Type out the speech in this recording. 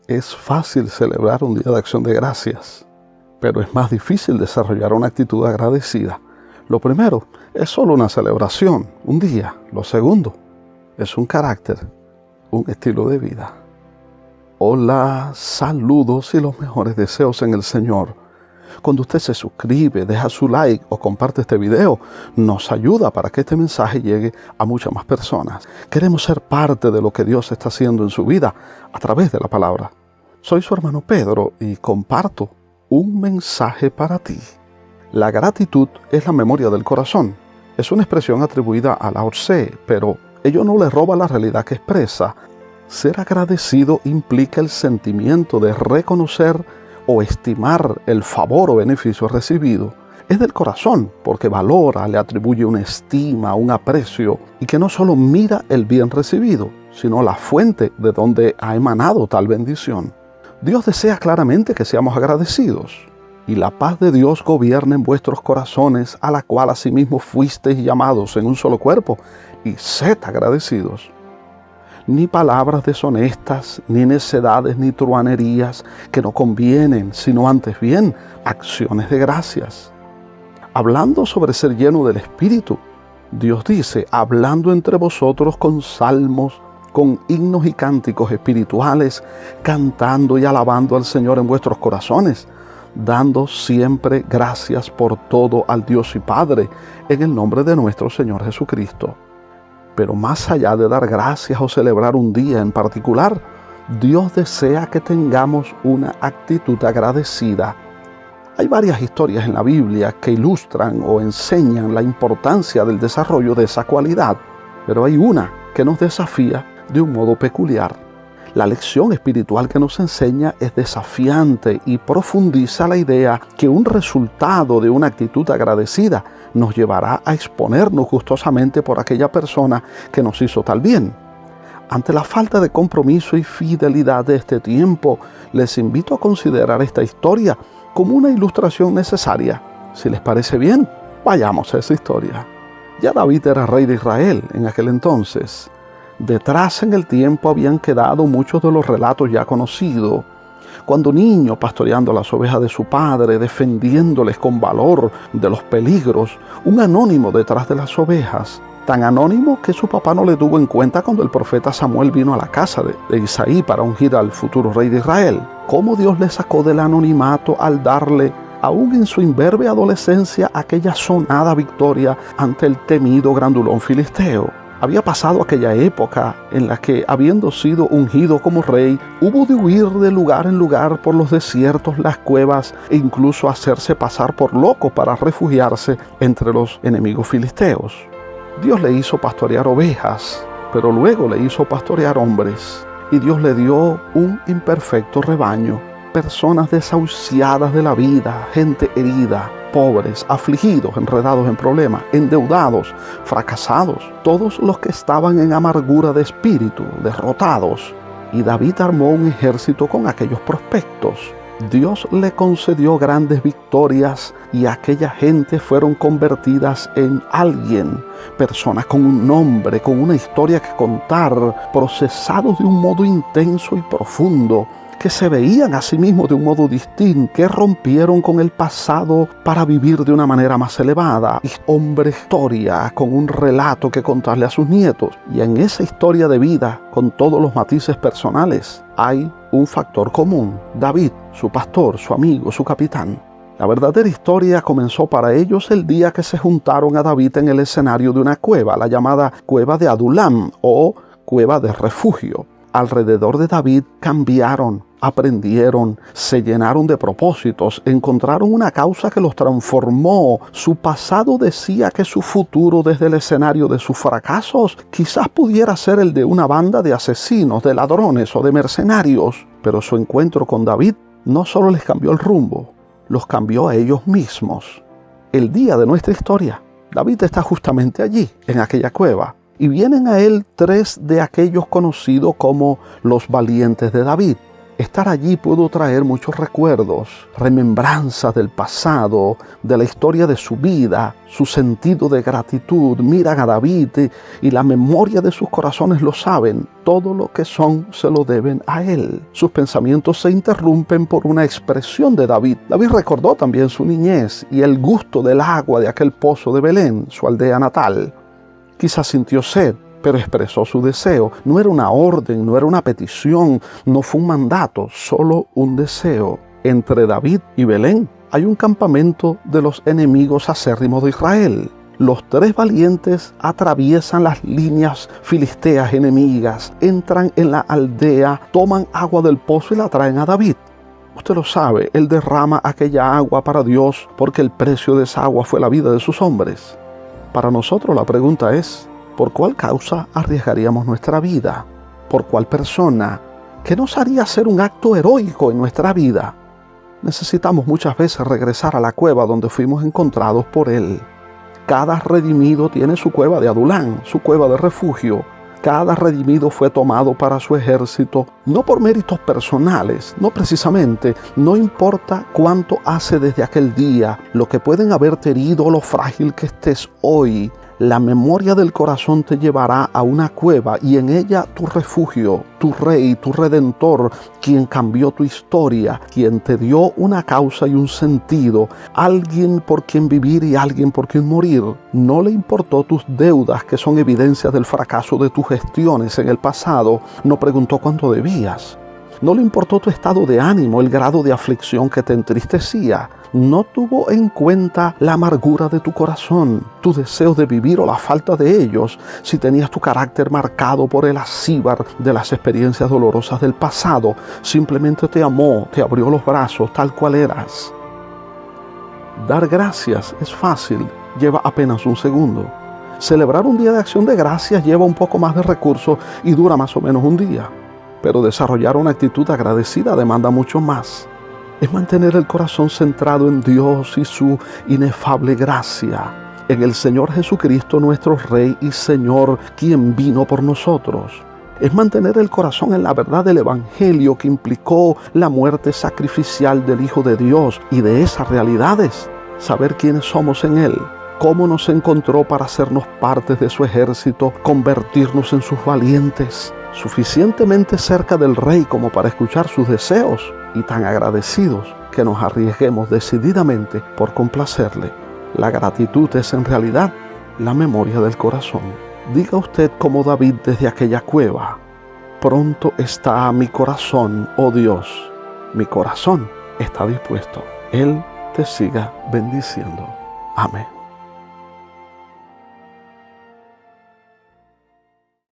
Es fácil celebrar un día de acción de gracias, pero es más difícil desarrollar una actitud agradecida. Lo primero es solo una celebración, un día. Lo segundo es un carácter, un estilo de vida. Hola, saludos y los mejores deseos en el Señor. Cuando usted se suscribe, deja su like o comparte este video, nos ayuda para que este mensaje llegue a muchas más personas. Queremos ser parte de lo que Dios está haciendo en su vida a través de la palabra. Soy su hermano Pedro y comparto un mensaje para ti. La gratitud es la memoria del corazón. Es una expresión atribuida a Lao Tse, pero ello no le roba la realidad que expresa. Ser agradecido implica el sentimiento de reconocer o estimar el favor o beneficio recibido. Es del corazón, porque valora, le atribuye una estima, un aprecio, y que no solo mira el bien recibido, sino la fuente de donde ha emanado tal bendición. Dios desea claramente que seamos agradecidos, y la paz de Dios gobierna en vuestros corazones, a la cual asimismo fuisteis llamados en un solo cuerpo, y sed agradecidos. Ni palabras deshonestas, ni necedades, ni truhanerías que no convienen, sino antes bien acciones de gracias. Hablando sobre ser lleno del Espíritu, Dios dice, hablando entre vosotros con salmos, con himnos y cánticos espirituales, cantando y alabando al Señor en vuestros corazones, dando siempre gracias por todo al Dios y Padre, en el nombre de nuestro Señor Jesucristo. Pero más allá de dar gracias o celebrar un día en particular, Dios desea que tengamos una actitud agradecida. Hay varias historias en la Biblia que ilustran o enseñan la importancia del desarrollo de esa cualidad, pero hay una que nos desafía de un modo peculiar. La lección espiritual que nos enseña es desafiante y profundiza la idea que un resultado de una actitud agradecida nos llevará a exponernos gustosamente por aquella persona que nos hizo tal bien. Ante la falta de compromiso y fidelidad de este tiempo, les invito a considerar esta historia como una ilustración necesaria. Si les parece bien, vayamos a esa historia. Ya David era rey de Israel en aquel entonces. Detrás en el tiempo habían quedado muchos de los relatos ya conocidos. Cuando niño, pastoreando las ovejas de su padre, defendiéndoles con valor de los peligros, un anónimo detrás de las ovejas, tan anónimo que su papá no le tuvo en cuenta cuando el profeta Samuel vino a la casa de Isaí para ungir al futuro rey de Israel. Cómo Dios le sacó del anonimato al darle, aún en su imberbe adolescencia, aquella sonada victoria ante el temido grandulón filisteo. Había pasado aquella época en la que, habiendo sido ungido como rey, hubo de huir de lugar en lugar por los desiertos, las cuevas e incluso hacerse pasar por loco para refugiarse entre los enemigos filisteos. Dios le hizo pastorear ovejas, pero luego le hizo pastorear hombres, y Dios le dio un imperfecto rebaño, personas desahuciadas de la vida, gente herida, pobres, afligidos, enredados en problemas, endeudados, fracasados, todos los que estaban en amargura de espíritu, derrotados. Y David armó un ejército con aquellos prospectos. Dios le concedió grandes victorias y aquella gente fueron convertidas en alguien, personas con un nombre, con una historia que contar, procesados de un modo intenso y profundo, que se veían a sí mismos de un modo distinto, que rompieron con el pasado para vivir de una manera más elevada. Hombre historia con un relato que contarle a sus nietos. Y en esa historia de vida, con todos los matices personales, hay un factor común: David, su pastor, su amigo, su capitán. La verdadera historia comenzó para ellos el día que se juntaron a David en el escenario de una cueva, la llamada cueva de Adulam o cueva de refugio. Alrededor de David cambiaron, aprendieron, se llenaron de propósitos, encontraron una causa que los transformó. Su pasado decía que su futuro desde el escenario de sus fracasos quizás pudiera ser el de una banda de asesinos, de ladrones o de mercenarios. Pero su encuentro con David no solo les cambió el rumbo, los cambió a ellos mismos. El día de nuestra historia, David está justamente allí, en aquella cueva. Y vienen a él 3 de aquellos conocidos como los valientes de David. Estar allí pudo traer muchos recuerdos, remembranzas del pasado, de la historia de su vida, su sentido de gratitud. Miran a David y la memoria de sus corazones lo saben. Todo lo que son se lo deben a él. Sus pensamientos se interrumpen por una expresión de David. David recordó también su niñez y el gusto del agua de aquel pozo de Belén, su aldea natal. Quizás sintió sed, pero expresó su deseo. No era una orden, no era una petición, no fue un mandato, solo un deseo. Entre David y Belén hay un campamento de los enemigos acérrimos de Israel. Los 3 valientes atraviesan las líneas filisteas enemigas, entran en la aldea, toman agua del pozo y la traen a David. Usted lo sabe, él derrama aquella agua para Dios porque el precio de esa agua fue la vida de sus hombres. Para nosotros la pregunta es, ¿por cuál causa arriesgaríamos nuestra vida? ¿Por cuál persona? ¿Qué nos haría hacer un acto heroico en nuestra vida? Necesitamos muchas veces regresar a la cueva donde fuimos encontrados por Él. Cada redimido tiene su cueva de Adulán, su cueva de refugio. Cada redimido fue tomado para su ejército, no por méritos personales, no precisamente, no importa cuánto hace desde aquel día, lo que pueden haberte herido, lo frágil que estés hoy. La memoria del corazón te llevará a una cueva y en ella tu refugio, tu rey, tu redentor, quien cambió tu historia, quien te dio una causa y un sentido, alguien por quien vivir y alguien por quien morir. No le importó tus deudas, que son evidencias del fracaso de tus gestiones en el pasado. No preguntó cuánto debías. No le importó tu estado de ánimo, el grado de aflicción que te entristecía. No tuvo en cuenta la amargura de tu corazón, tu deseo de vivir o la falta de ellos, si tenías tu carácter marcado por el acíbar de las experiencias dolorosas del pasado. Simplemente te amó, te abrió los brazos tal cual eras. Dar gracias es fácil, lleva apenas un segundo. Celebrar un día de acción de gracias lleva un poco más de recursos y dura más o menos un día. Pero desarrollar una actitud agradecida demanda mucho más. Es mantener el corazón centrado en Dios y su inefable gracia, en el Señor Jesucristo, nuestro Rey y Señor, quien vino por nosotros. Es mantener el corazón en la verdad del Evangelio que implicó la muerte sacrificial del Hijo de Dios, y de esas realidades, saber quiénes somos en Él, cómo nos encontró para hacernos parte de su ejército, convertirnos en sus valientes, suficientemente cerca del Rey como para escuchar sus deseos, y tan agradecidos que nos arriesguemos decididamente por complacerle. La gratitud es en realidad la memoria del corazón. Diga usted como David desde aquella cueva: pronto está mi corazón, oh Dios, mi corazón está dispuesto. Él te siga bendiciendo. Amén.